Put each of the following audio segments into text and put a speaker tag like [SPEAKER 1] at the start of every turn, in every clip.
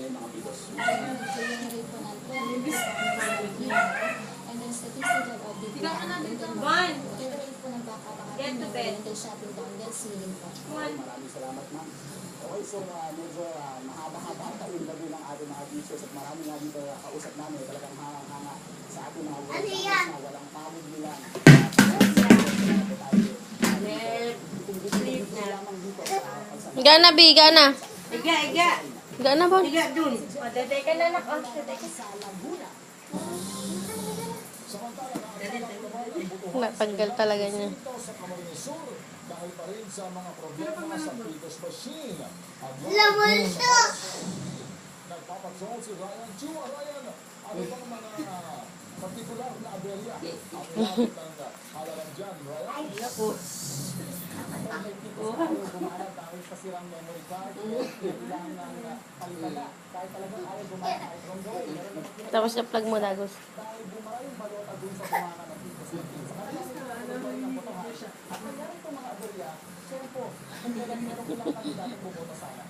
[SPEAKER 1] ngayon mga pigos.
[SPEAKER 2] And then statistical audit.
[SPEAKER 3] One.
[SPEAKER 2] Ito po ng backup ang
[SPEAKER 3] Get to bed.
[SPEAKER 2] shopping down that ceiling po.
[SPEAKER 1] Maraming salamat ma'am. Okay, so medyo mahaba-haba ang taon-labi ng ating mga teachers at marami nga dito kausap namin talagang hangang-hanga sa ating mga workers na walang pagod nila.
[SPEAKER 3] Sleep na.
[SPEAKER 4] Higa na, Bi. Higa na.
[SPEAKER 3] Iga, iga.
[SPEAKER 4] Higa na, Bon.
[SPEAKER 3] Iga dun. O, daday ka na nak. O, daday ka.
[SPEAKER 4] Natanggal talaga niya.
[SPEAKER 5] Sa Camarines Sur, dahil pa rin sa mga problema sa Pitos Machine. Nagpapatrol si Ryan Chua. Ryan, ano bang mga partikular na aberya ang lapit ng halalan dyan, Ryan?
[SPEAKER 3] Ako.
[SPEAKER 1] Gumawa dahil sa sirang memory card, kailangan ng palipala. Kahit talagang ayaw gumawa kahit ronggoy.
[SPEAKER 4] Tapos na-plug mo, Dagos.
[SPEAKER 1] Dahil bumara yung balota dun sa bumana ng Picos City. Sa kanila sila ng botohan. At nangyari itong mga aberya, sure po, kung meron ko lang kandidatong bumoto sana.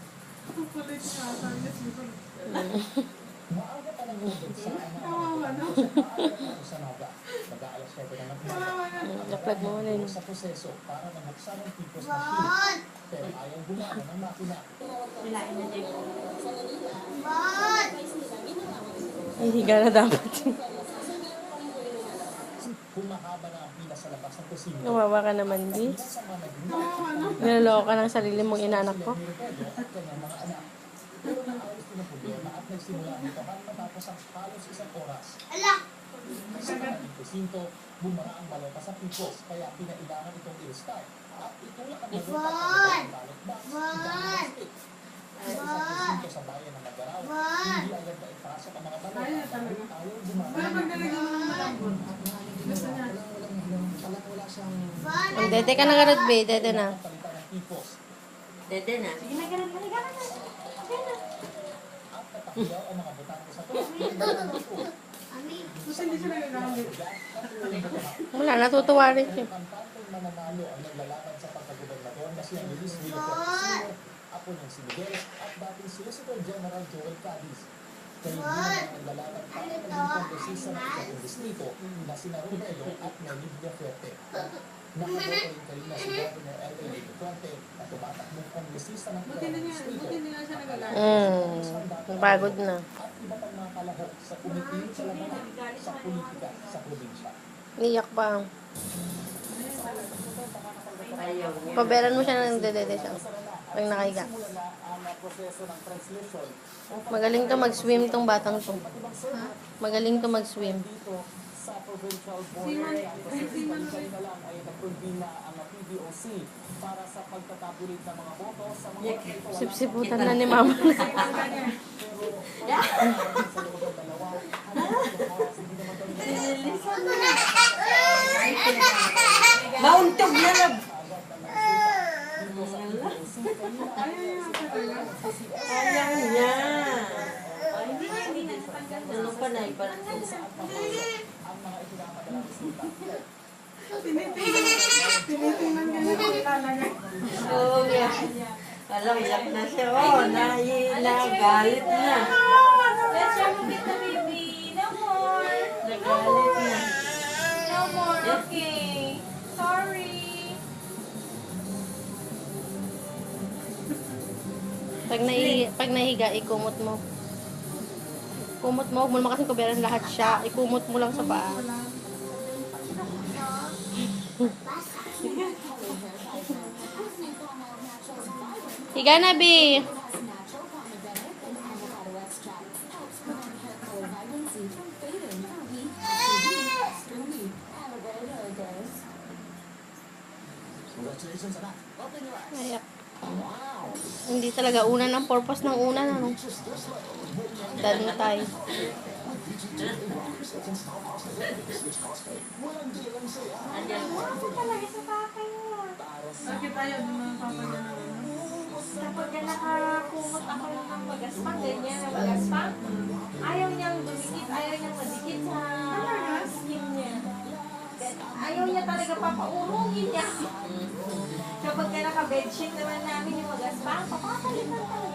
[SPEAKER 1] Maaga pa lang yung sa sa Naga. Mag-aalas 7 na ng
[SPEAKER 4] Na-plug mo ulit.
[SPEAKER 1] sa proseso para mabuksan ang Picos Machine. Pero ayaw gumana ng makina.
[SPEAKER 4] Ay, higa na dapat.
[SPEAKER 1] Kung mahaba na ang pila sa labas ng kusina,
[SPEAKER 4] Nawawa ka naman, Bi.
[SPEAKER 1] sa mga naging
[SPEAKER 4] Niloloko ka ng sarili mong inaanak ko.
[SPEAKER 1] at kanyang mga anak. Pero naayos din ang problema at nagsimula nito matapos ang halos isang oras. Sa kanilang presinto, bumara ang balota sa Picos, kaya pinailangan itong i-restart. At itulak ang balota ang ballot box. Sa isang presinto sa bayan ng Magaraw, hindi agad na ipasok ang mga balota dahil ayaw bumara. Wala siyang
[SPEAKER 4] Ang dede ka na garot, Bi. Dede na.
[SPEAKER 1] palitan ng Picos.
[SPEAKER 3] Dede na. Sige na, ganun. Halika na.
[SPEAKER 1] At natakiyaw ang mga botante sa tuwa.
[SPEAKER 4] Wala, natutuwa rin siya.
[SPEAKER 1] Ang pantong mananalo ang naglalaban sa pagkagobernador na si Luis Villanueva, apo ng si Miguel at dating Solicitor General Joel Cadiz. Kaya hindi na naglalaban para maging kongresista ng isang distrito na sina Romero at Nelly Villafuerte. Nakaboto rin kayo na si Governor L.A. Villafuerte na tumatakbong kongresista ng isang distrito.
[SPEAKER 4] Napagod na.
[SPEAKER 1] At iba pang mga kalahok sa kumiting sa labanan sa politika sa probinsya.
[SPEAKER 4] Iyak pa.
[SPEAKER 3] Ayaw niya.
[SPEAKER 4] Paberan mo siya ng dede siya. Pag nakahiga.
[SPEAKER 1] Simula na ang proseso ng translation
[SPEAKER 4] Magaling to mag-swim tong batang to. Magaling to mag-swim.
[SPEAKER 1] dito sa provincial border. Kanina lang ay nag-convene na ang PBOC para sa pagtatabulit ng mga boto sa mga
[SPEAKER 4] Sipsiputan na ni Mama.
[SPEAKER 1] sa loob ng dalawa.
[SPEAKER 3] Mauntog na lab. Ayaw niya. Ay, hindi na. Ano pa na, parang
[SPEAKER 1] Ang mga ipinapadalang resulta.
[SPEAKER 3] Oo nga. Alam, iyak na siya. Oh, nagalit na.
[SPEAKER 6] Let's try to get the baby. No more.
[SPEAKER 3] Nagalit na.
[SPEAKER 6] No more. Okay. Sorry.
[SPEAKER 4] Pag nahiga, ikumot mo. Kumot mo, huwag mo naman kasing kuberan lahat siya. Ikumot mo lang sa paa. Higa na, Bi.
[SPEAKER 1] Congratulations, anak. Open your eyes.
[SPEAKER 4] Ayak. Hindi talaga una ng purpose ng una, ano? Dantay.
[SPEAKER 6] Bakit ayaw din mga papadala? Kapag ka nakakumot ako ng magaspang, ganyan na magaspang, ayaw niyang dumikit, ayaw niyang madikit sa skin niya. Ayaw niya talaga papaurungin niya. Kapag ka naka-bedsheet naman namin yung magaspang, papapalitan talaga